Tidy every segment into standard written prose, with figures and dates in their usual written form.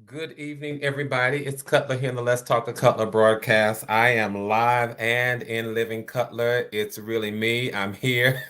Good evening, everybody. It's Cutler here in the Let's Talk to Cutler broadcast. I am live and in living Cutler. It's really me. I'm here.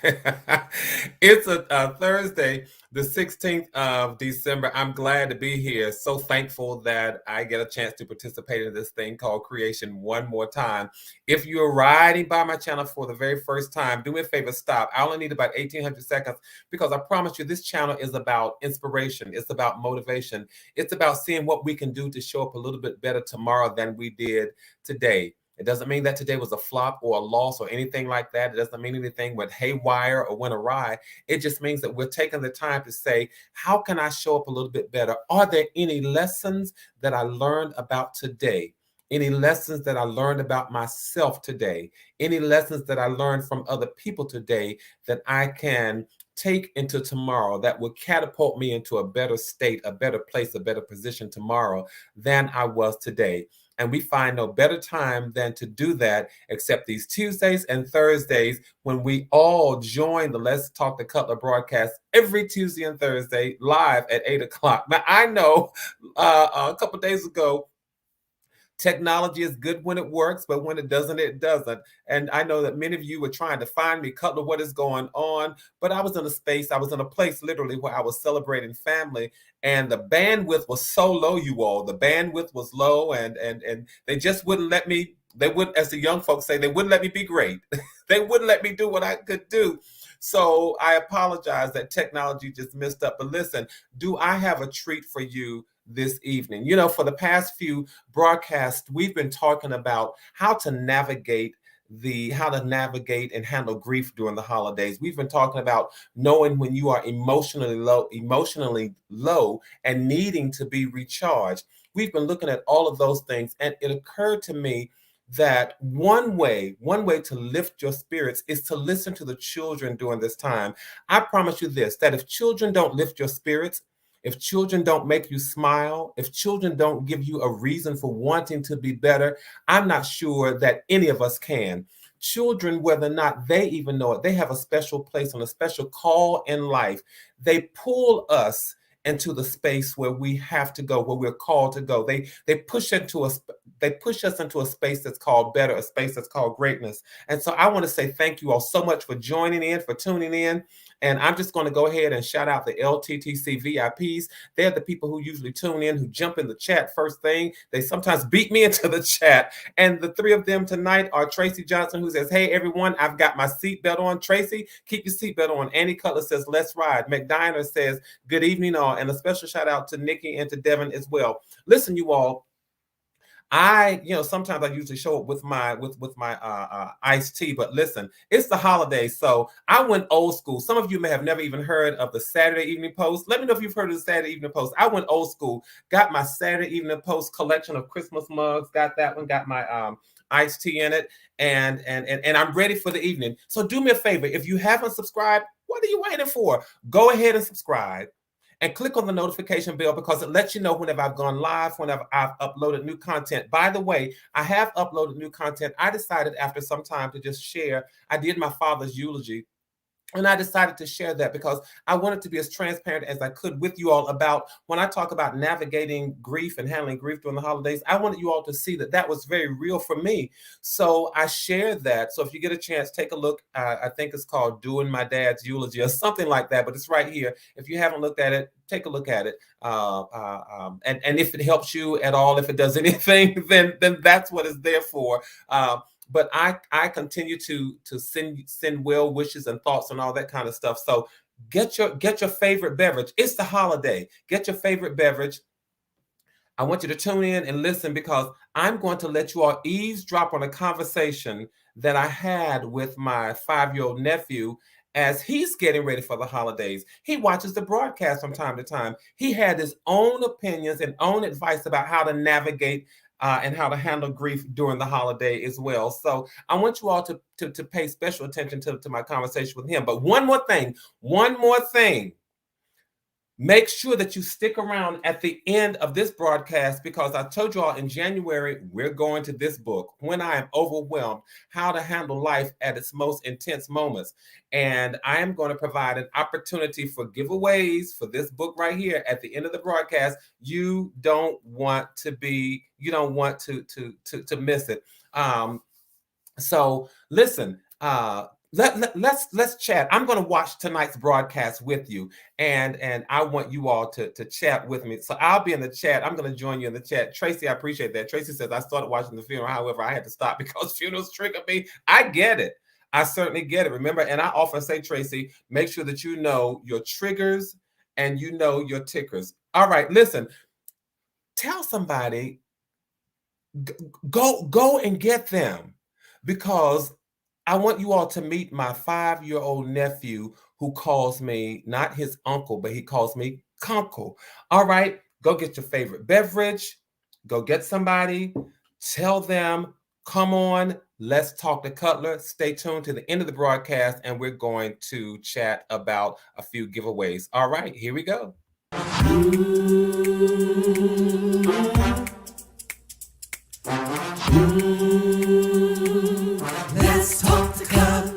It's a Thursday, the 16th of December. I'm glad to be here. So thankful that I get a chance to participate in this thing called creation one more time. If you're riding by my channel for the very first time, do me a favor, stop. I only need about 1,800 seconds because I promise you this channel is about inspiration. It's about motivation. It's about seeing what we can do to show up a little bit better tomorrow than we did today. It doesn't mean that today was a flop or a loss or anything like that. It doesn't mean anything went haywire or went awry. It just means that we're taking the time to say, how can I show up a little bit better? Are there any lessons that I learned about today? Any lessons that I learned about myself today? Any lessons that I learned from other people today that I can take into tomorrow that will catapult me into a better state, a better place, a better position tomorrow than I was today? And we find no better time than to do that except these Tuesdays and Thursdays when we all join the Let's Talk to Cutler broadcast every Tuesday and Thursday live at 8 o'clock. Now, I know a couple of days ago, technology is good when it works, but when it doesn't, it doesn't. And I know that many of you were trying to find me, Cutler, what is going on? But I was in a space, I was in a place literally where I was celebrating family, and the bandwidth was so low, you all. The bandwidth was low, and they just wouldn't let me. They wouldn't, as the young folks say, they wouldn't let me be great. They wouldn't let me do what I could do. So I apologize that technology just messed up. But listen, do I have a treat for you this evening? You know, for the past few broadcasts, we've been talking about how to navigate and handle grief during the holidays. We've been talking about knowing when you are emotionally low and needing to be recharged. We've been looking at all of those things, and it occurred to me that one way to lift your spirits is to listen to the children during this time. I promise you this, that if children don't lift your spirits, if children don't make you smile, if children don't give you a reason for wanting to be better, I'm not sure that any of us can. Children, whether or not they even know it, they have a special place and a special call in life. They pull us into the space where we have to go, where we're called to go. They push us into a space that's called better, a space that's called greatness. And so I want to say thank you all so much for joining in, for tuning in. And I'm just going to go ahead and shout out the LTTC VIPs. They're the people who usually tune in, who jump in the chat first thing. They sometimes beat me into the chat. And the three of them tonight are Tracy Johnson, who says, "Hey, everyone, I've got my seatbelt on." Tracy, keep your seatbelt on. Annie Cutler says, "Let's ride." McDiner says, "Good evening, all." And a special shout out to Nikki and to Devin as well. Listen, you all, sometimes I usually show up with my iced tea, but listen, it's the holidays, so I went old school. Some of you may have never even heard of the Saturday Evening Post. Let me know if you've heard of the Saturday Evening Post. I went old school, got my Saturday Evening Post collection of Christmas mugs, got that one, got my iced tea in it, and I'm ready for the evening. So do me a favor, if you haven't subscribed, what are you waiting for? Go ahead and subscribe and click on the notification bell because it lets you know whenever I've gone live, whenever I've uploaded new content. By the way, I have uploaded new content. I decided after some time to just share. I did my father's eulogy, and I decided to share that because I wanted to be as transparent as I could with you all about when I talk about navigating grief and handling grief during the holidays. I wanted you all to see that that was very real for me. So I shared that. So if you get a chance, take a look. I think it's called Doing My Dad's Eulogy or something like that, but it's right here. If you haven't looked at it, take a look at it. And if it helps you at all, if it does anything, then that's what it's there for. But I continue to send well wishes and thoughts and all that kind of stuff. So get your favorite beverage. It's the holiday. Get your favorite beverage. I want you to tune in and listen because I'm going to let you all eavesdrop on a conversation that I had with my 5-year-old nephew as he's getting ready for the holidays. He watches the broadcast from time to time. He had his own opinions and own advice about how to navigate and how to handle grief during the holiday as well. So I want you all to pay special attention to my conversation with him. But one more thing. Make sure that you stick around at the end of this broadcast because I told you all in January, we're going to this book, When I Am Overwhelmed, How to Handle Life at Its Most Intense Moments. And I am going to provide an opportunity for giveaways for this book right here at the end of the broadcast. You don't want to miss it. So listen, let's chat. I'm going to watch tonight's broadcast with you, and I want you all to chat with me. So I'll be in the chat. I'm going to join you in the chat. Tracy, I appreciate that. Tracy says I started watching the funeral. However, I had to stop because funerals trigger me. I get it. I certainly get it. Remember, and I often say, Tracy, make sure that you know your triggers and you know your tickers. All right, listen. Tell somebody, go and get them, because I want you all to meet my 5-year-old nephew who calls me not his uncle, but he calls me Kuncle. All right, go get your favorite beverage. Go get somebody. Tell them, come on, let's talk to Cutler. Stay tuned to the end of the broadcast, and we're going to chat about a few giveaways. All right, here we go. Let's talk to God.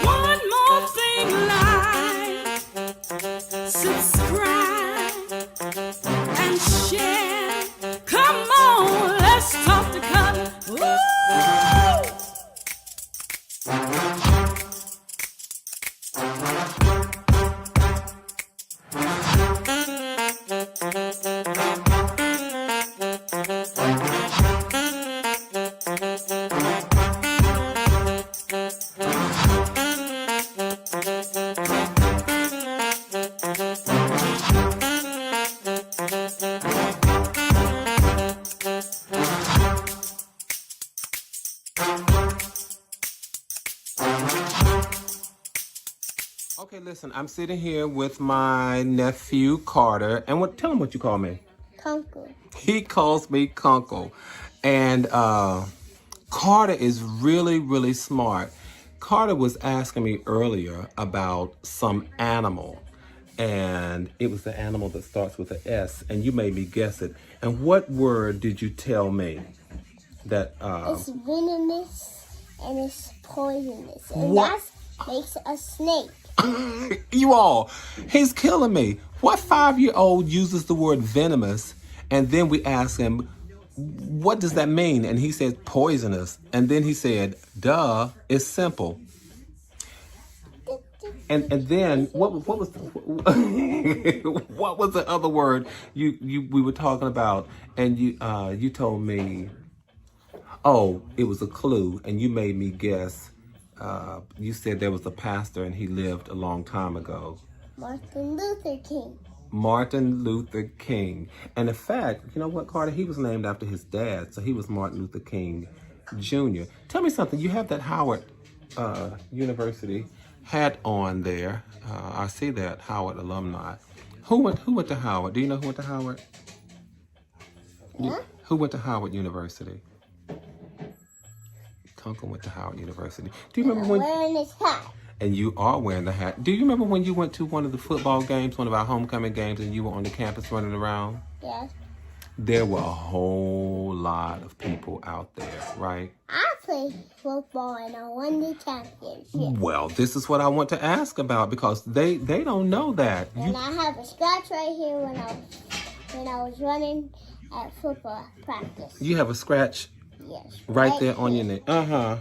One more thing, like, subscribe, and share. Come on, let's talk to God. Woo! Okay, listen, I'm sitting here with my nephew, Carter, and tell him what you call me. Kuncle. He calls me Kuncle. And Carter is really, really smart. Carter was asking me earlier about some animal, and it was the animal that starts with an S, and you made me guess it. And what word did you tell me? That It's venomous and it's poisonous. And What? that makes a snake. You all, he's killing me. What 5-year-old uses the word venomous, and then we ask him, what does that mean? And he said poisonous. And then he said, duh, it's simple. And then what was what was the other word we were talking about? And you told me, oh, it was a clue, and you made me guess. You said there was a pastor and he lived a long time ago. Martin Luther King. Martin Luther King. And in fact, you know what, Carter? He was named after his dad, so he was Martin Luther King Jr. Tell me something. You have that Howard University hat on there. I see that, Howard alumni. Who went to Howard? Do you know who went to Howard? Huh? Who went to Howard University? Kuncle went to Howard University. Do you remember when? Wearing his hat. And you are wearing the hat. Do you remember when you went to one of the football games, one of our homecoming games, and you were on the campus running around? Yes. There were a whole lot of people out there, right? I played football and I won the championship. Well, this is what I want to ask about, because they don't know that. And I have a scratch right here when I was running at football practice. You have a scratch Yes. right there on your neck. Uh-huh.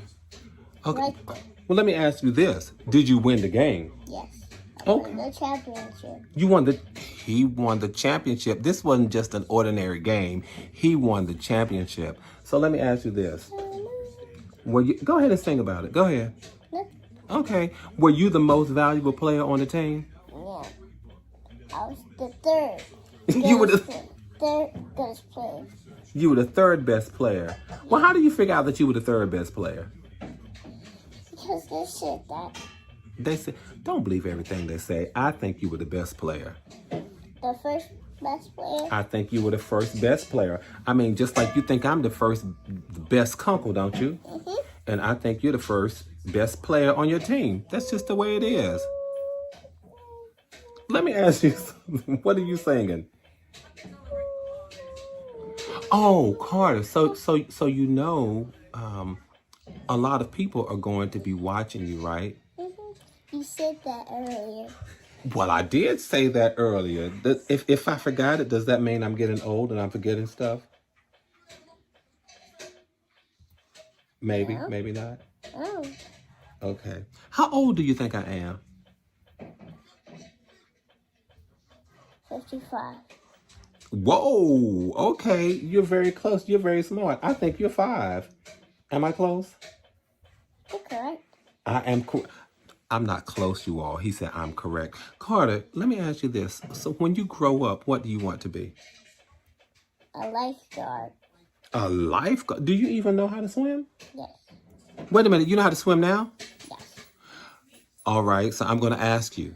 Okay. Right there. Well, let me ask you this. Did you win the game? Yes. Okay. Won the championship. He won the championship. This wasn't just an ordinary game. He won the championship. So let me ask you this. Go ahead and sing about it. Go ahead. Okay. Were you the most valuable player on the team? Yeah. I was the third. You were the third best player. You were the third best player. Well, how do you figure out that you were the third best player? Because they said that. They said, don't believe everything they say. I think you were the best player. The first best player? I think you were the first best player. I mean, just like you think I'm the first best Kuncle, don't you? Mm-hmm. And I think you're the first best player on your team. That's just the way it is. Let me ask you something. What are you singing? Oh, Carter. So you know, a lot of people are going to be watching you, right? Mm-hmm. You said that earlier. Well, I did say that earlier. If I forgot it, does that mean I'm getting old and I'm forgetting stuff? Maybe, No. maybe not. Oh. Okay. How old do you think I am? 55. Whoa. Okay. You're very close. You're very smart. I think you're 5. Am I close? You're correct. I am. I'm not close, you all. He said I'm correct. Carter, let me ask you this. So when you grow up, what do you want to be? A lifeguard. A lifeguard? Do you even know how to swim? Yes. Wait a minute. You know how to swim now? Yes. All right. So I'm going to ask you.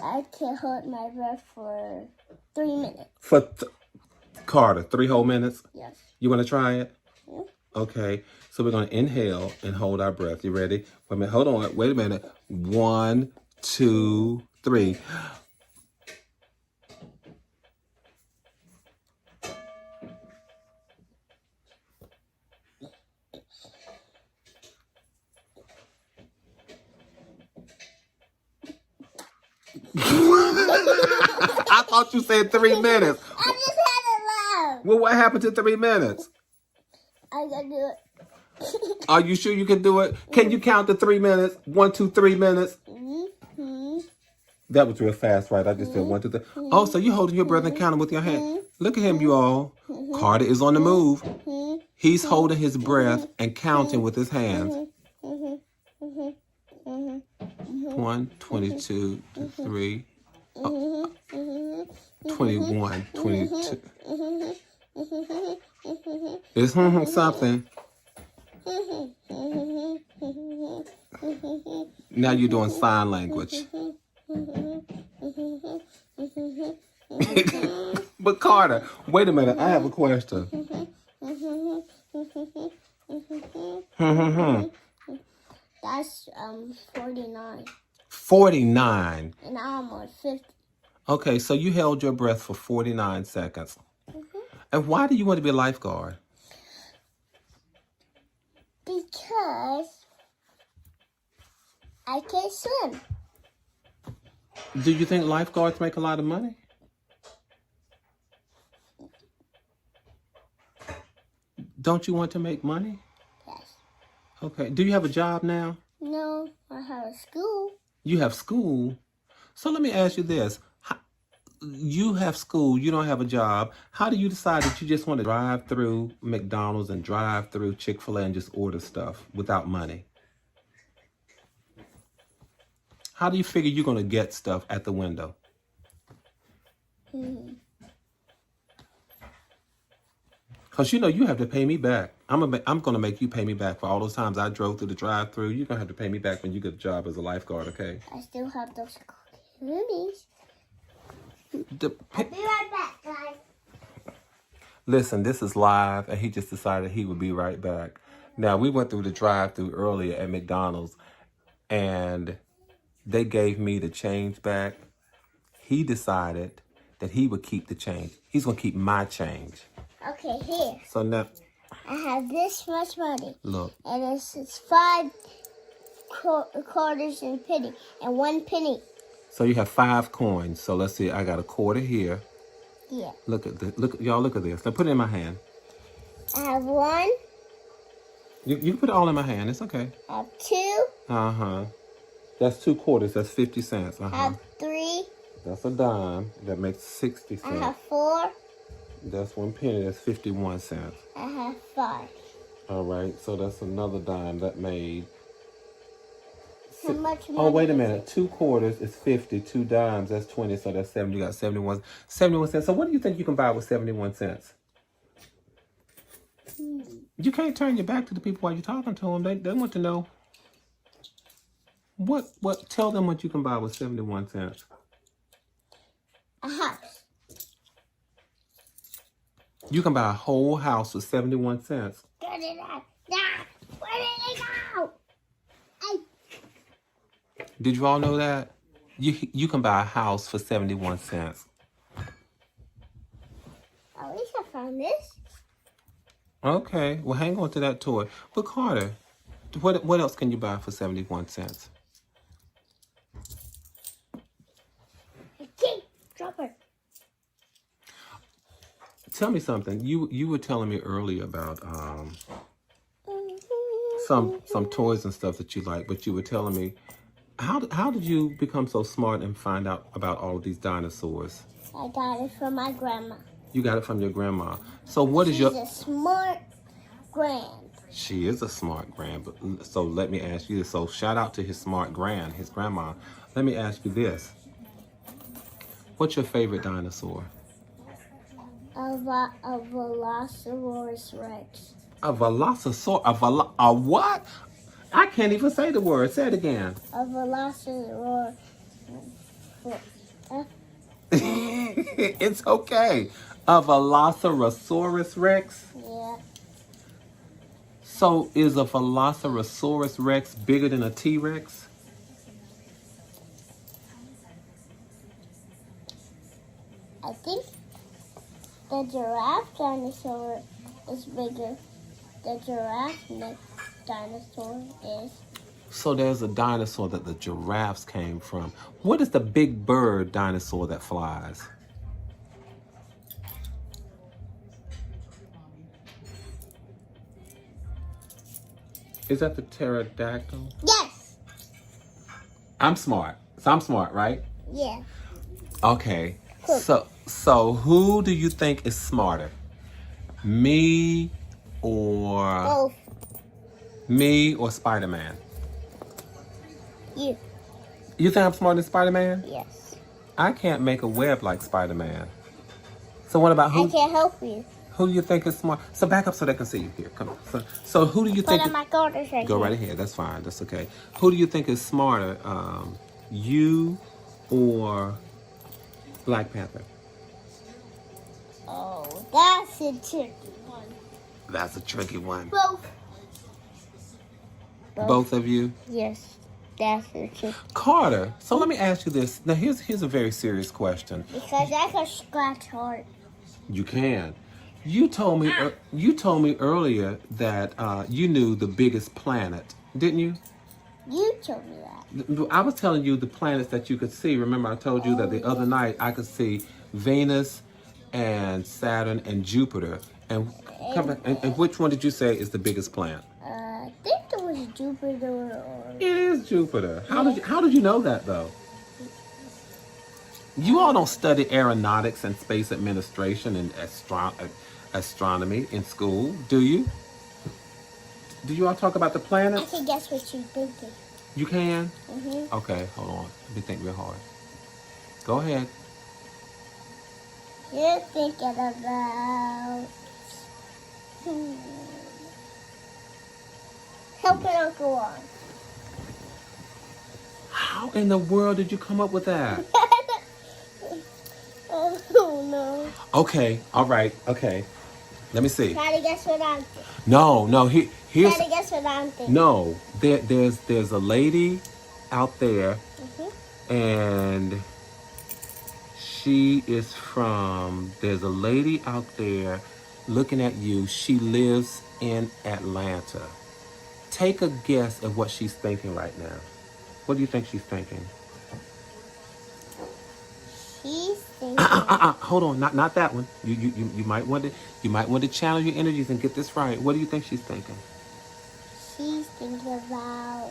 I can hold my breath for 3 minutes. Carter, 3 whole minutes? Yes. You want to try it? Yeah. Okay. So we're going to inhale and hold our breath. You ready? Wait a minute. Hold on. Wait a minute. 1, 2, 3. I thought you said 3 minutes. I just had it loud. Well, what happened to 3 minutes? I can do it. Are you sure you can do it? Can you count to 3 minutes? 1, 2, 3 minutes? Mm-hmm. That was real fast, right? I just said 1, 2, 3. Oh, so you're holding your breath and counting with your hand. Look at him, you all. Carter is on the move. He's holding his breath and counting with his hands. 1, 22, 3, 21, 22. It's something. Now you're doing sign language. But Carter, wait a minute. I have a question. That's 49. 49. And I'm on 50. Okay, so you held your breath for 49 seconds. And why do you want to be a lifeguard? Because I can swim. Do you think lifeguards make a lot of money? Don't you want to make money? Yes. Okay. Do you have a job now? No, I have a school. You have school. So let me ask you this. You have school, you don't have a job. How do you decide that you just want to drive through McDonald's and drive through Chick-fil-A and just order stuff without money? How do you figure you're going to get stuff at the window? Because you know you have to pay me back. I'm going to make you pay me back for all those times I drove through the drive-through. You're going to have to pay me back when you get a job as a lifeguard, okay? I still have those movies. I'll be right back, guys. Listen, this is live, and he just decided he would be right back. Now, we went through the drive-thru earlier at McDonald's, and they gave me the change back. He decided that he would keep the change. He's going to keep my change. Okay, here. So now, I have this much money. look. And it's 5 quarters and penny, and 1 penny. So you have 5 coins. So let's see. I got a quarter here. Yeah. Look at this. Y'all look at this. Now put it in my hand. I have 1. You can put it all in my hand. It's okay. I have 2. Uh-huh. That's 2 quarters. That's 50 cents. I have 3. That's a dime. That makes 60 cents. I have 4. That's 1 penny. That's 51 cents. I have 5. All right. So that's another dime. That made... How much money? Oh, wait a minute. 2 quarters is 50. 2 dimes, that's 20. So that's 70. You got 71 cents. So what do you think you can buy with 71 cents? You can't turn your back to the people while you're talking to them. They want to know. What? Tell them what you can buy with 71 cents. A house. You can buy a whole house for 71 cents. Get it out. Nah. Where did it go? Hey. Did you all know that? You can buy a house for 71 cents. At least I found this. Okay, well, hang on to that toy. But Carter, what else can you buy for 71 cents? Okay, drop her. Tell me something. You were telling me earlier about some toys and stuff that you like, but you were telling me how did you become so smart and find out about all of these dinosaurs? I got it from my grandma. You got it from your grandma. So what is your? She's a smart grand. She is a smart grand. But so let me ask you this. So shout out to his smart his grandma. Let me ask you this. What's your favorite dinosaur? A Velociraptor Rex. A velociraptor. A what? I can't even say the word. Say it again. A Velociraptor. It's okay. A Velociraptor Rex. Yeah. So is a Velociraptor Rex bigger than a T-Rex? I think the giraffe dinosaur is bigger. The giraffe neck dinosaur is. So there's a dinosaur that the giraffes came from. What is the big bird dinosaur that flies? Is that the pterodactyl? Yes. I'm smart. So I'm smart, right? Yeah. Okay. Cool. So who do you think is smarter? Me or Both. me or Spider-Man? You. You think I'm smarter than Spider-Man? Yes. I can't make a web like Spider-Man. So what about I who? can help you. Who do you think is smart? So back up so they can see you here. Come on. So who do you Put think? on my shoulders right Go here. right ahead. That's fine. That's okay. Who do you think is smarter? You or Black Panther? Oh, that's a tricky one. That's a tricky one. Both. Both of you? Yes, that's a tricky. Carter, so let me ask you this. Now here's a very serious question. Because I can scratch hard. You can. You told me earlier that you knew the biggest planet, didn't you? You told me that. I was telling you the planets that you could see. Remember, I told you that the other night I could see Venus and Saturn and Jupiter. And which one did you say is the biggest planet? I think it was Jupiter or... It is Jupiter. How did you know that though? You all don't study aeronautics and space administration and astronomy in school, do you? Do you all talk about the I planets? can guess what you're thinking. You can? Mm-hmm. Okay, hold on. Let me think real hard. Go ahead. You're thinking about... Helping Uncle on. How in the world did you come up with that? Oh no. Okay, all right, okay. Let me see. Try to guess what I'm thinking. No, here's Try to guess what I'm thinking. no. There's a lady out there, Mm-hmm. and she is from. There's a lady out there looking at you. She lives in Atlanta. Take a guess at what she's thinking right now. What do you think she's thinking? She's thinking... Hold on, not that one. You might want to channel your energies and get this right. What do you think she's thinking? She's thinking about...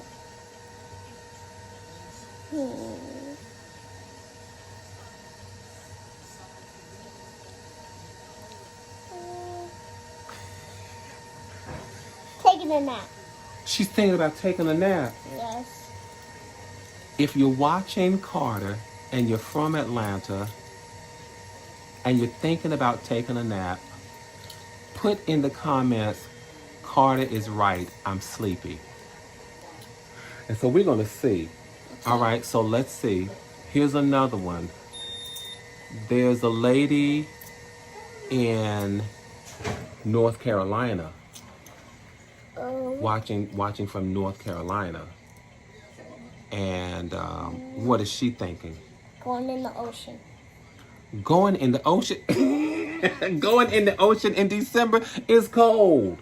Taking a nap. She's thinking about taking a nap. Yes. If you're watching Carter and you're from Atlanta and you're thinking about taking a nap, put in the comments, Carter is right, I'm sleepy. And so we're going to see. All right, so let's see. Here's another one. There's a lady in North Carolina. Oh, Watching from North Carolina. And what is she thinking? going in the ocean. Going in the ocean. Going in the ocean in December is cold.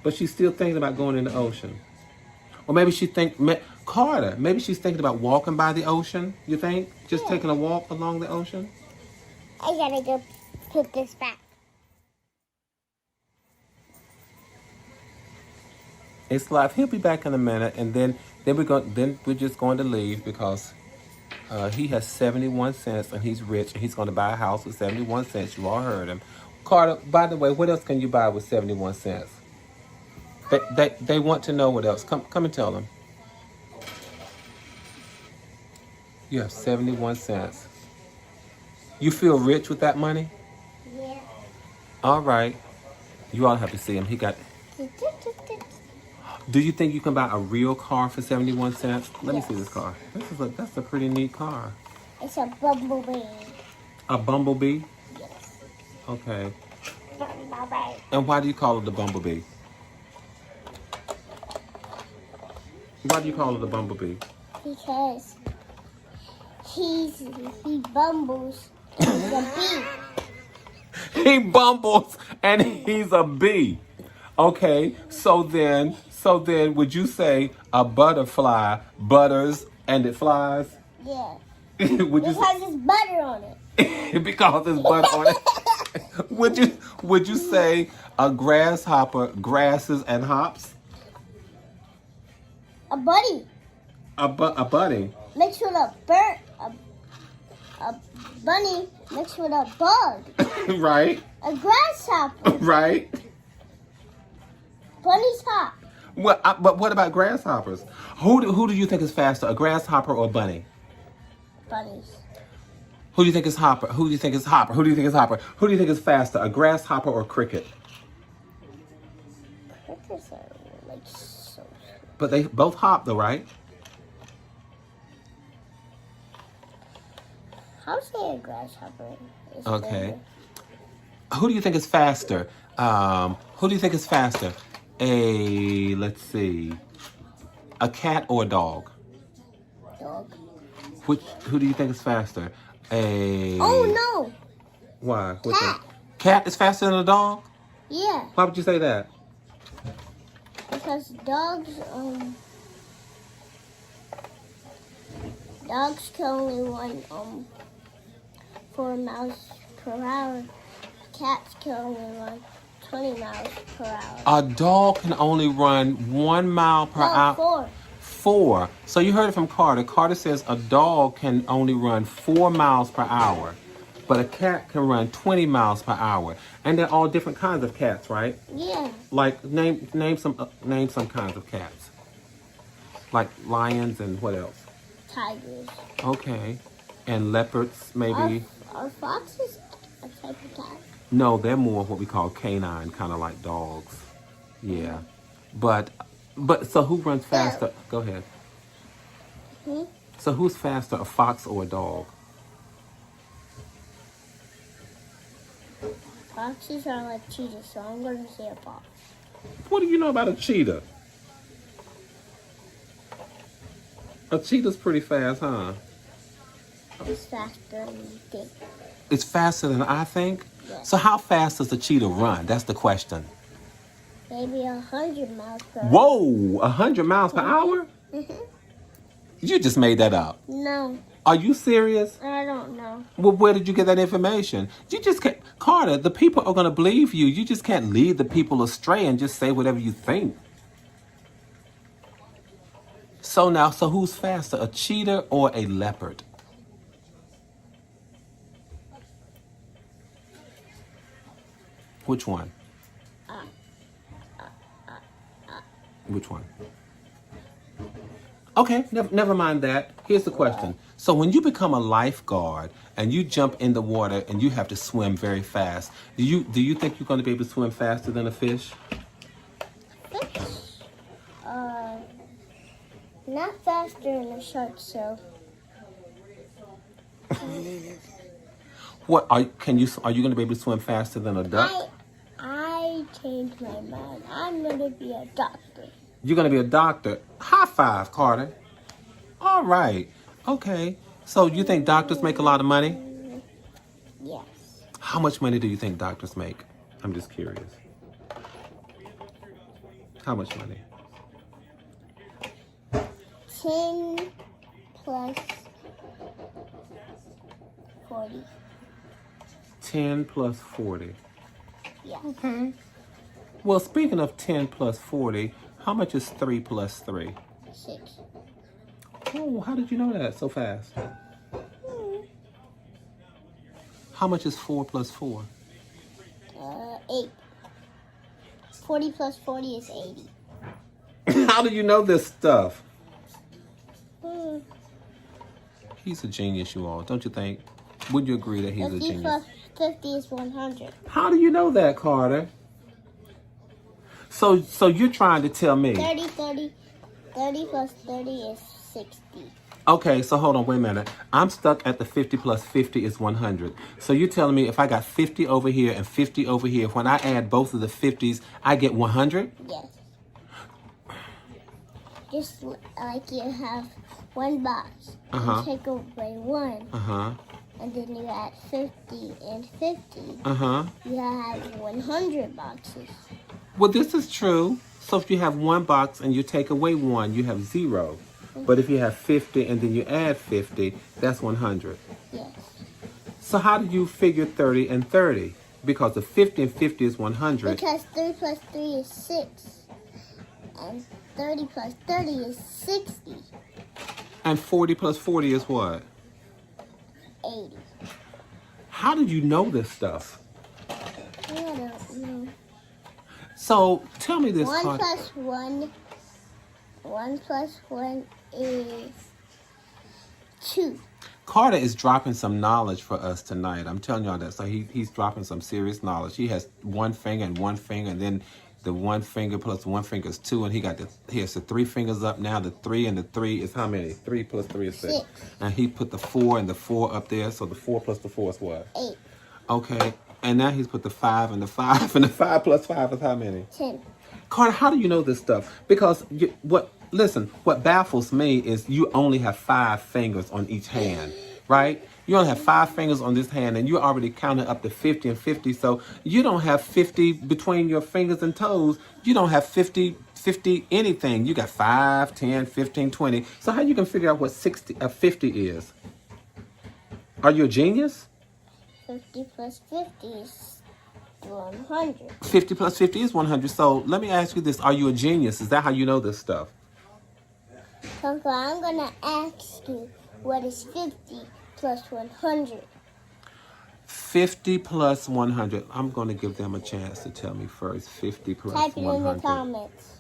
But she's still thinking about going in the ocean. Or maybe Carter, maybe she's thinking about walking by the ocean, you think? Just taking a walk along the ocean? I gotta go put this back. It's live. He'll be back in a minute, and then we're just going to leave because he has 71 cents and he's rich and he's going to buy a house with 71 cents. You all heard him. Carter, by the way, what else can you buy with 71 cents? They want to know what else. Come and tell them. You have 71 cents. You feel rich with that money? Yeah. All right. You all have to see him. He got... Do you think you can buy a real car for 71 cents? Let me see this car. That's a pretty neat car. It's a bumblebee. A bumblebee? Yes. Okay. Bumblebee. And why do you call it a bumblebee? Why do you call it a bumblebee? Because he bumbles. He's a bee. He bumbles and he's a bee. Okay, so then would you say a butterfly butters and it flies? Yeah. Would you Because it's butter on it. because there's butter on it? Would you say a grasshopper grasses and hops? A bunny A bunny. mixed with a bird. A bunny mixed with a bug. Right? A grasshopper. Right? Bunnies hop. But what about grasshoppers? Who do you think is faster, a grasshopper or a bunny? Bunnies. Who do you think is hopper? Who do you think is hopper? Who do you think is hopper? Who do you think is faster, a grasshopper or a cricket? Crickets are like so. But they both hop though, right? I'll say a grasshopper is Okay. better. Who do you think is faster? Who do you think is faster? Let's see, a cat or a dog? Dog. Who do you think is faster? Oh no! Why? Cat. Cat is faster than a dog? Yeah, Why would you say that? because dogs can only run 4 miles per hour. Cats can only run 20 miles per hour. A dog can only run 1 mile per hour. 4. 4. So you heard it from Carter. Carter says a dog can only run 4 miles per hour, but a cat can run 20 miles per hour. And they're all different kinds of cats, right? Yeah. Like name some kinds of cats. Like lions and what else? Tigers. Okay. And leopards, maybe? Are foxes a type of cat? No, they're more what we call canine, kind of like dogs. Yeah. But so who runs faster? Go ahead. So who's faster, a fox or a dog? Foxes are like cheetahs, so I'm going to say a fox. What do you know about a cheetah? A cheetah's pretty fast, huh? It's faster than you think. It's faster than I think? Yeah. So how fast does a cheetah run? That's the question. Maybe 100 miles per hour. Whoa, 100 miles per hour? You just made that up. No, Are you serious? I don't know. Well, where did you get that information? You just can't, Carter, the people are going to believe you. You just can't lead the people astray and just say whatever you think. So who's faster, a cheetah or a leopard? Which one? Which one? Okay, never mind that. Here's the question. So when you become a lifeguard and you jump in the water and you have to swim very fast, do you think you're going to be able to swim faster than a fish? Fish? Not faster than a shark, so. What are you going to be able to swim faster than a duck? changed my mind. I'm gonna be a doctor. You're going to be a doctor. High five, Carter. All right. Okay. So you think doctors make a lot of money? Yes. How much money do you think doctors make? I'm just curious. How much money? 10 plus 40. 10 plus 40. Yes. Okay. Well, speaking of 10 plus 40, how much is 3 plus 3? 6. Oh, how did you know that so fast? How much is 4 plus 4? 8. 40 plus 40 is 80. How do you know this stuff? Hmm. He's a genius, you all, don't you think? Would you agree that he's a 50 genius? plus 50 is 100. How do you know that, Carter? So you're trying to tell me... 30 plus 30 is 60. Okay, so hold on, wait a minute. I'm stuck at the 50 plus 50 is 100. So you're telling me if I got 50 over here and 50 over here, when I add both of the 50s, I get 100? Yes. Just like you have one box. Uh-huh. You take away one. Uh-huh. And then you add 50 and 50. Uh-huh. You have 100 boxes. Well, this is true. So if you have one box and you take away one, you have 0. But if you have 50 and then you add 50, that's 100. Yes. So how do you figure 30 and 30? Because the 50 and 50 is 100. Because 3 plus 3 is 6. And 30 plus 30 is 60. And 40 plus 40 is what? 80. How did you know this stuff? I don't know. So tell me this. 1 plus 1. 1 plus 1 is 2. Carter is dropping some knowledge for us tonight. I'm telling y'all that. So he's dropping some serious knowledge. He has one finger, and then the one finger plus one finger is 2, and he has the 3 fingers up now. The 3 and the 3 is how many? 3 plus 3 is 6. And he put the 4 and the 4 up there. So the 4 plus the 4 is what? 8. Okay. And now he's put the 5 and the 5, and the 5 plus 5 is how many? 10. Carter, how do you know this stuff? Because what baffles me is you only have 5 fingers on each hand, right? You only have 5 fingers on this hand, and you're already counting up to 50 and 50. So you don't have 50 between your fingers and toes. You don't have 50 anything. You got 5, 10, 15, 20. So how you can figure out what 50 is? Are you a genius? 50 plus 50 is 100. 50 plus 50 is 100. So let me ask you this. Are you a genius? Is that how you know this stuff? Kuncle, I'm going to ask you, what is 50 plus 100? 50 plus 100. I'm going to give them a chance to tell me first. 50 plus 100. Type it in the comments.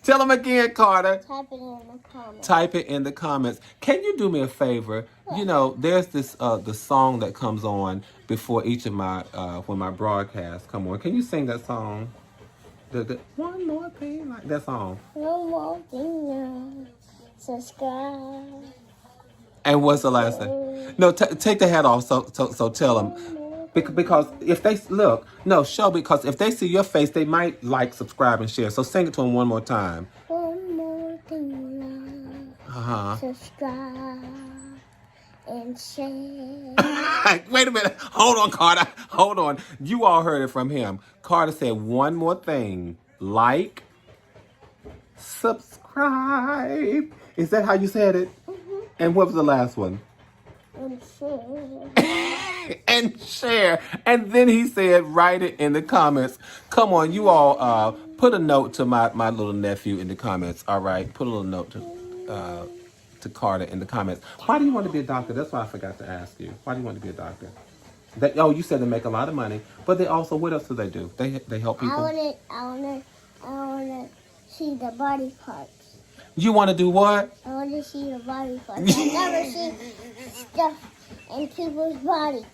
Tell them again, Carter. Type it in the comments. Type it in the comments. Can you do me a favor? What? You know, there's this the song that comes on before each of my when my broadcasts come on. Can you sing that song? The one more thing, like that song. No more thing now. Subscribe. And what's the last thing? No, take the hat off. So tell them. Because if they look, no, because if they see your face, they might like, subscribe, and share. So sing it to them one more time. One more thing, love. Subscribe and share. Wait a minute. Hold on, Carter. Hold on. You all heard it from him. Carter said one more thing. Like, subscribe. Is that how you said it? Mm-hmm. And what was the last one? And share. And share. And then he said, write it in the comments. Come on, you all put a note to my little nephew in the comments. All right, put a little note to Carter in the comments. Why do you want to be a doctor? That's why I forgot to ask you. Why do you want to be a doctor? You said they make a lot of money, but they also, what else do they do? They help people. I wanna see the body parts. You want to do what? I want to see the body parts. I've never seen stuff in people's body.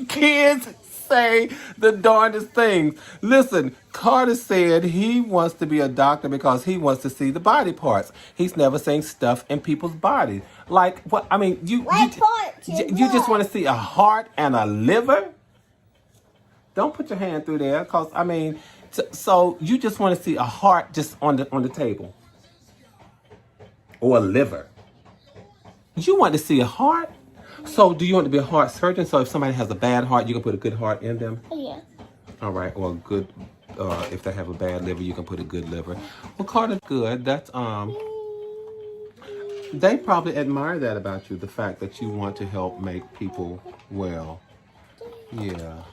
Kids say the darndest things. Listen, Carter said he wants to be a doctor because he wants to see the body parts. He's never seen stuff in people's bodies. Like, what? I mean, you just want to see a heart and a liver? Don't put your hand through there, cause I mean, so you just want to see a heart just on the table, or a liver. You want to see a heart. So do you want to be a heart surgeon? So if somebody has a bad heart, you can put a good heart in them. Yeah. All right, or a good. If they have a bad liver, you can put a good liver. Well, Carter, good. That's They probably admire that about you, the fact that you want to help make people well. Yeah.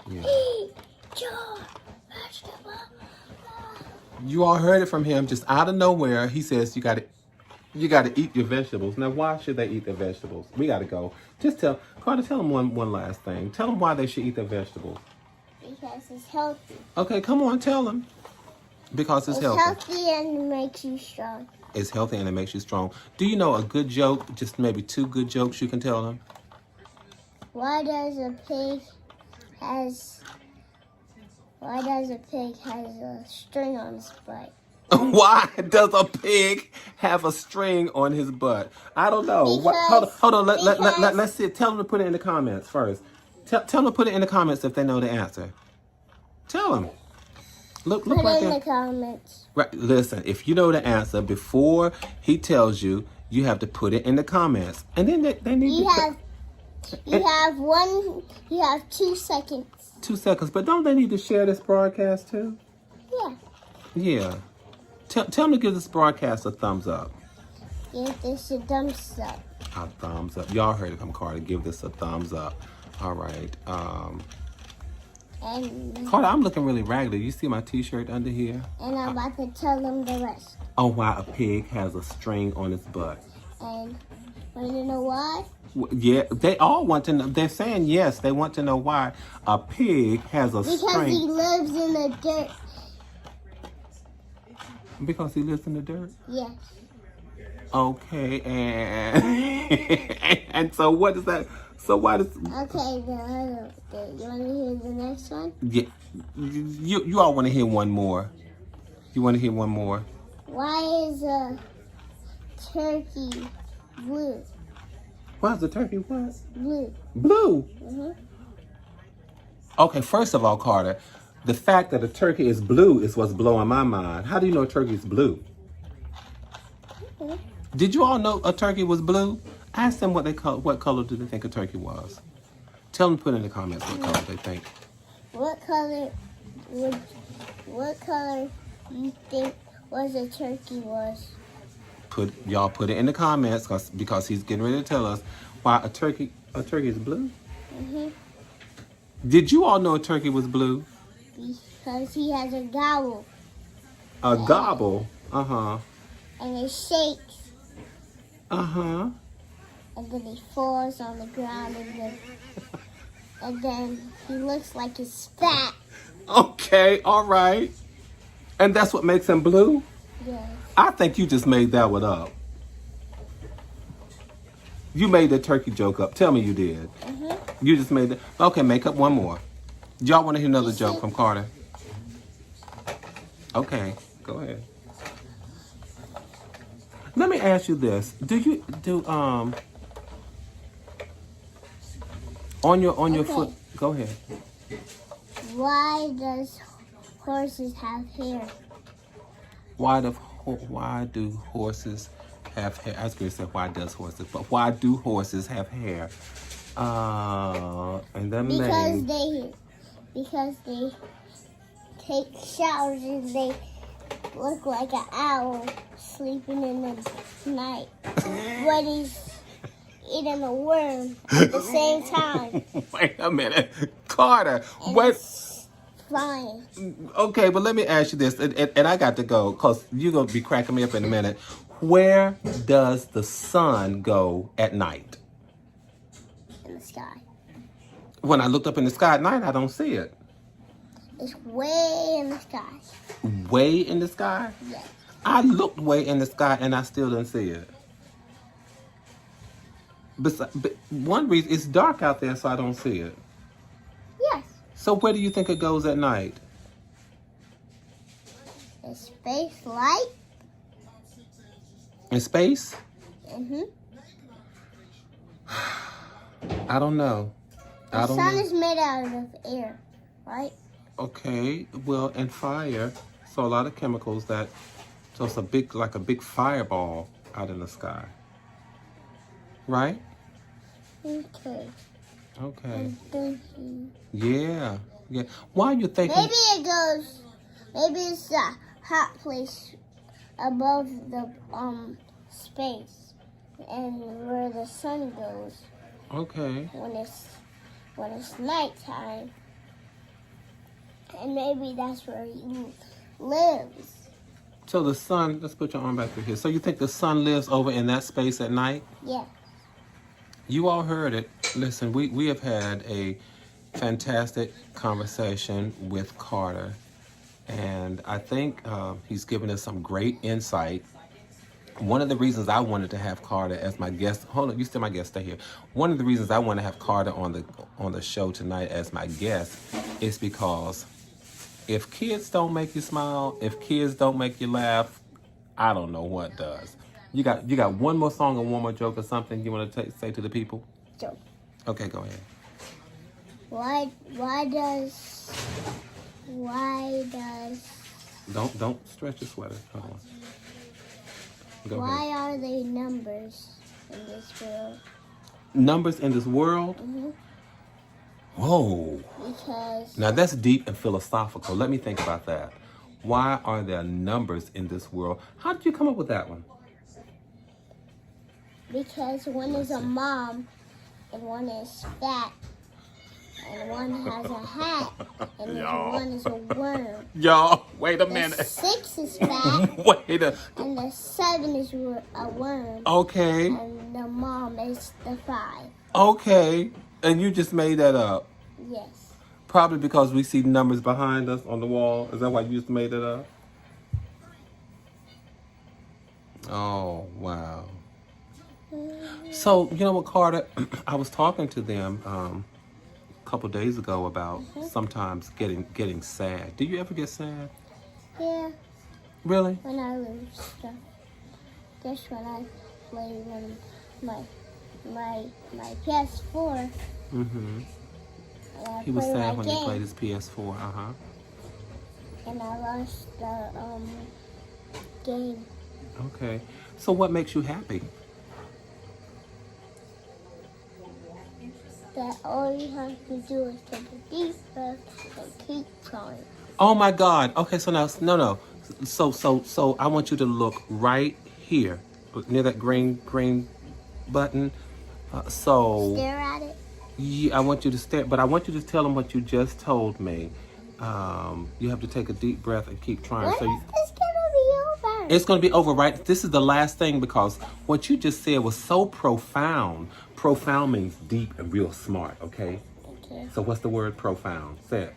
You all heard it from him, just out of nowhere. He says you got to eat your vegetables. Now, why should they eat their vegetables? We got to go. Just tell Carter. Tell them one last thing. Tell them why they should eat their vegetables. Because it's healthy. Okay, come on, tell them. Because it's healthy. It's healthy and it makes you strong. It's healthy and it makes you strong. Do you know a good joke? Just maybe 2 good jokes you can tell them. Why does a pig has a string on his butt? Why does a pig have a string on his butt? I don't know. Hold on. Let's see. Tell them to put it in the comments first. Tell them to put it in the comments if they know the answer. Tell them. Look Put right it in there. the comments. Right. Listen, if you know the answer before he tells you, you have to put it in the comments, and then they need to. You have 2 seconds. 2 seconds, but don't they need to share this broadcast too? Yeah. Yeah. Tell them to give this broadcast a thumbs up. Give this a thumbs up. A thumbs up. Y'all heard it from Carter. Give this a thumbs up. All right. And Carter, I'm looking really raggedy. You see my t-shirt under here? And I'm about to tell them the rest. Oh, why a pig has a string on its butt. And want to know why? Yeah, they all want to know. They're saying yes. They want to know why a pig has a string. Because he lives in the dirt. Because he lives in the dirt? Yes. Okay, and and so what is that? So why does? Okay, you want to hear the next one? Yeah, you all want to hear one more. You want to hear one more? Why is a turkey blue? Why is the turkey what? Blue. Blue. Mm-hmm. Okay, first of all, Carter, the fact that a turkey is blue is what's blowing my mind. How do you know a turkey is blue? Mm-hmm. Did you all know a turkey was blue? Ask them what color do they think a turkey was. Tell them to put in the comments what color they think. What color you think was a turkey was? Y'all put it in the comments because he's getting ready to tell us why a turkey is blue. Mm-hmm. Did you all know a turkey was blue? Because he has a gobble. A gobble. Uh-huh. And it shakes. Uh-huh. And then he falls on the ground and then he looks like he's fat. Okay, all right. And that's what makes him blue? Yes. I think you just made that one up. You made the turkey joke up. Tell me you did. Mm-hmm. You just made it. Okay, make up one more. Y'all want to hear another joke from Carter? Okay, go ahead. Let me ask you this. On your foot, go ahead. Why does horses have hair? Why do horses have hair? I was going to say why does horses, but why do horses have hair? And then because they take showers and they look like an owl sleeping in the night. But he's eating a worm at the same time. Wait a minute, Carter. And Wait. Flying. Okay, but let me ask you this, and I got to go because you're gonna be cracking me up in a minute. Where does the sun go at night? In the sky. When I looked up in the sky at night, I don't see it. It's way in the sky. Way in the sky? Yes. I looked way in the sky and I still didn't see it. But one reason, it's dark out there, so I don't see it. Yes. So where do you think it goes at night? The space light. In space? Mm-hmm. I don't know. The sun is made out of air, right? Okay, well, and fire. So a lot of chemicals that, so it's a big, like a big fireball out in the sky, right? Okay. Okay. I'm thinking. Yeah, yeah. Why are you thinking? Maybe it goes. Maybe it's a hot place above the space, and where the sun goes Okay. when it's nighttime, and maybe that's where he lives. So the sun, let's put your arm back through here. So you think the sun lives over in that space at night? Yeah. You all heard it. Listen, we have had a fantastic conversation with Carter, and I think he's given us some great insight. One of the reasons I wanted to have Carter as my guest, hold on, you still my guest, stay here. One of the reasons I want to have Carter on the show tonight as my guest is because if kids don't make you smile, if kids don't make you laugh, I don't know what does. You got one more song or one more joke or something you want to say to the people? So Okay, go ahead. why does Don't stretch your sweater. Hold on. Go why ahead. are they numbers in this world? Numbers in this world? Hmm. Whoa. Because Now that's deep and philosophical. Let me think about that. Why are there numbers in this world? How did you come up with that one? one is a mom and one is fat and one has a hat and one is a worm. Y'all, wait a The minute. 6 is fat Wait a. and the 7 is a worm Okay. and the mom is the 5. Okay. And you just made that up. Yes. Probably because we see numbers behind us on the wall. Is that why you just made it up? Oh, wow. So, you know what, Carter? I was talking to them a couple days ago about sometimes getting sad. Do you ever get sad? Yeah, Really? when I lose stuff. Just when I play when my PS4 Mm-hmm. and I He was play my sad when he played game his PS4. Uh-huh. and I lost the game. Okay. So what makes you happy? That all you have to do is take a deep breath and keep trying. Oh my God. Okay, so now no. So I want you to look right here near that green button. So Stare at it. yeah, I want you to stare, but I want you to tell them what you just told me. You have to take a deep breath and keep trying. When So is this gonna be over? it's going to be over, right? This is the last thing because what you just said was so profound. Profound means deep and real smart, okay? Okay. So what's the word profound? Say it.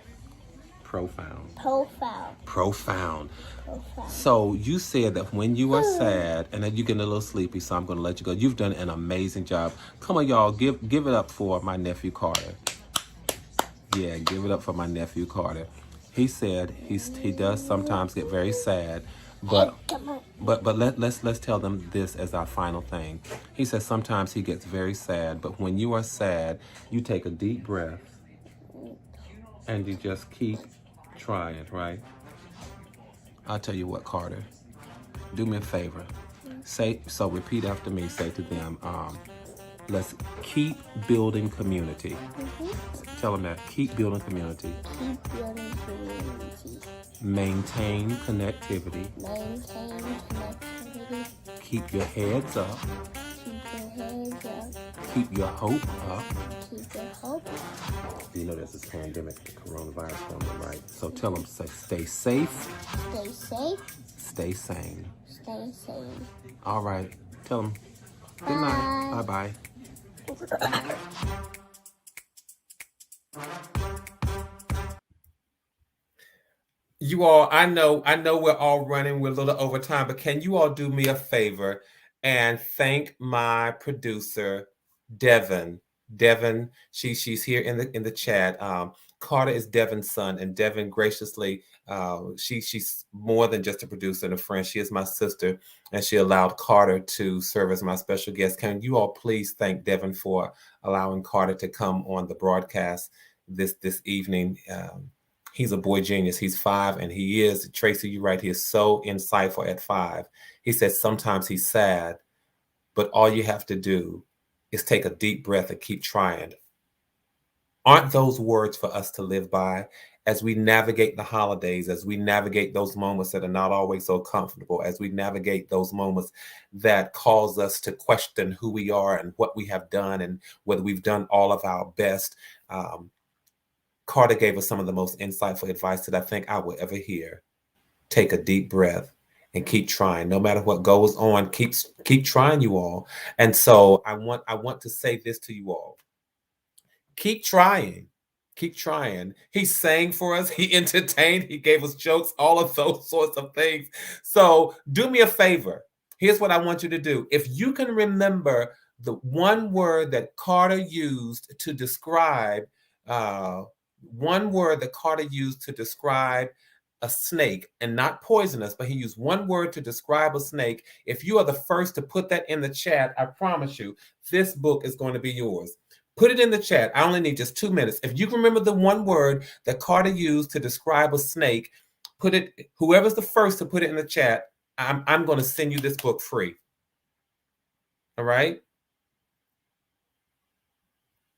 Profound. Profile. Profound. Profile. So you said that when you are sad and that you're getting a little sleepy, so I'm going to let you go. You've done an amazing job. Come on, y'all, give it up for my nephew Carter. Yeah, give it up for my nephew Carter. He said he does sometimes get very sad, but Come on. but let's tell them this as our final thing. He says sometimes he gets very sad, but when you are sad, you take a deep breath and you just keep trying, right? I'll tell you what, Carter. Do me a favor. Repeat after me. Say to them, let's keep building community. Tell them that. Keep building community. Keep building community. Maintain connectivity. Maintain connectivity. Keep your heads up. Keep your heads up. Keep your hope up. Keep your hope up. You know there's this pandemic, the coronavirus going on, right? So tell them, say, stay safe. Stay safe. Stay sane. Stay sane. All right. Tell them. Good night. Bye-bye. You all, I know we're all running, we're a little over time, but can you all do me a favor and thank my producer, Devin. Devin, she's here in the chat. Carter is Devin's son, and Devin graciously, she's more than just a producer and a friend. She is my sister, and she allowed Carter to serve as my special guest. Can you all please thank Devin for allowing Carter to come on the broadcast this evening? He's a boy genius. He's 5, and he is, Tracy, you're right. He is so insightful at 5. He says sometimes he's sad, but all you have to do is take a deep breath and keep trying. Aren't those words for us to live by as we navigate the holidays, as we navigate those moments that are not always so comfortable, as we navigate those moments that cause us to question who we are and what we have done and whether we've done all of our best? Carter gave us some of the most insightful advice that I think I will ever hear. Take a deep breath and keep trying. No matter what goes on, keep trying, you all. And so I want to say this to you all. Keep trying. Keep trying. He sang for us. He entertained. He gave us jokes, all of those sorts of things. So do me a favor. Here's what I want you to do. If you can remember the one word that Carter used to describe, a snake, and not poisonous, but he used one word to describe a snake. If you are the first to put that in the chat, I promise you, this book is going to be yours. Put it in the chat. I only need just 2 minutes. If you can remember the one word that Carter used to describe a snake, put it, whoever's the first to put it in the chat, I'm going to send you this book free. All right?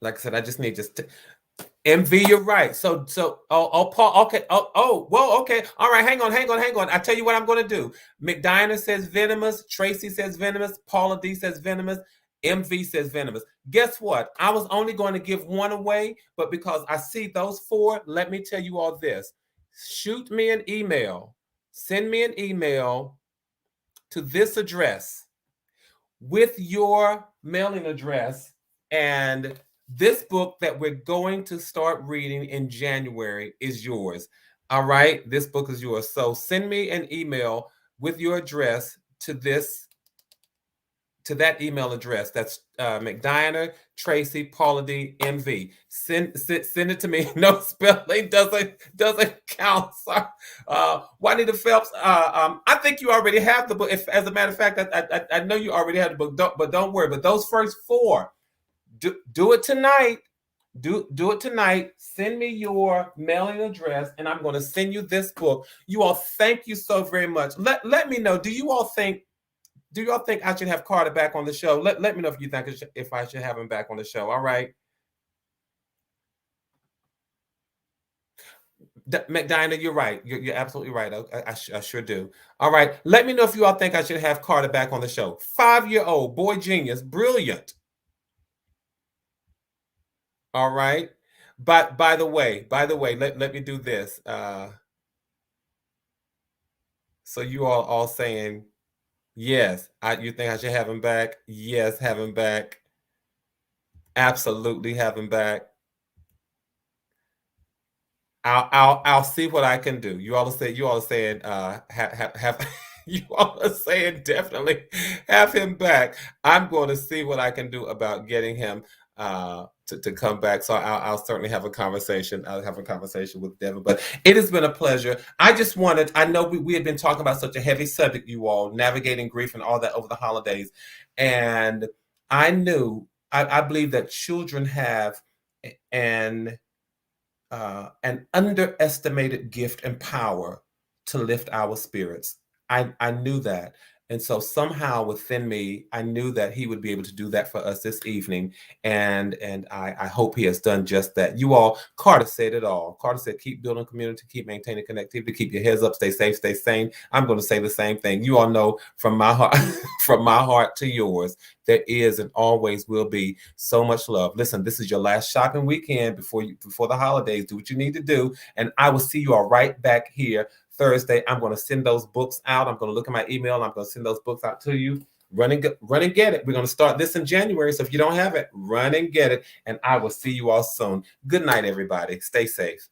Like I said, I just need MV, you're right. So, Paul, okay. Whoa, okay. All right, hang on. I tell you what I'm going to do. McDiner says venomous. Tracy says venomous. Paula D says venomous. MV says venomous. Guess what? I was only going to give one away, but because I see those 4, let me tell you all this. Shoot me an email. Send me an email to this address with your mailing address, and this book that we're going to start reading in January is yours. All right? This book is yours. So send me an email with your address to that email address. That's McDiner, Tracy, Paula D, MV. Send it to me. No spelling doesn't count. Sorry. Juanita Phelps, I think you already have the book. If, as a matter of fact, I know you already have the book, but don't worry. But those first 4, do it tonight. Do it tonight. Send me your mailing address, and I'm going to send you this book. You all, thank you so very much. Let me know. Do you all think I should have Carter back on the show? Let me know if you think if I should have him back on the show. All right. McDiner, you're right. You're absolutely right. I sure do. All right. Let me know if you all think I should have Carter back on the show. 5-year-old boy genius, brilliant. All right. But by the way, let me do this. So you all saying yes, you think I should have him back? Yes, have him back. Absolutely have him back. I'll see what I can do. You all are saying have you all are saying definitely have him back. I'm going to see what I can do about getting him to come back. So I'll certainly have a conversation. I'll have a conversation with Devin. But it has been a pleasure. I know we had been talking about such a heavy subject, you all, navigating grief and all that over the holidays. And I believe that children have an underestimated gift and power to lift our spirits. I knew that. And so somehow within me, I knew that he would be able to do that for us this evening. And I hope he has done just that. You all, Carter said it all. Carter said, keep building community, keep maintaining connectivity, keep your heads up, stay safe, stay sane. I'm going to say the same thing. You all know from my heart, from my heart to yours, there is and always will be so much love. Listen, this is your last shopping weekend before the holidays. Do what you need to do. And I will see you all right back here Thursday. I'm going to send those books out. I'm going to look at my email. I'm going to send those books out to you. Run and get it. We're going to start this in January. So if you don't have it, run and get it. And I will see you all soon. Good night, everybody. Stay safe.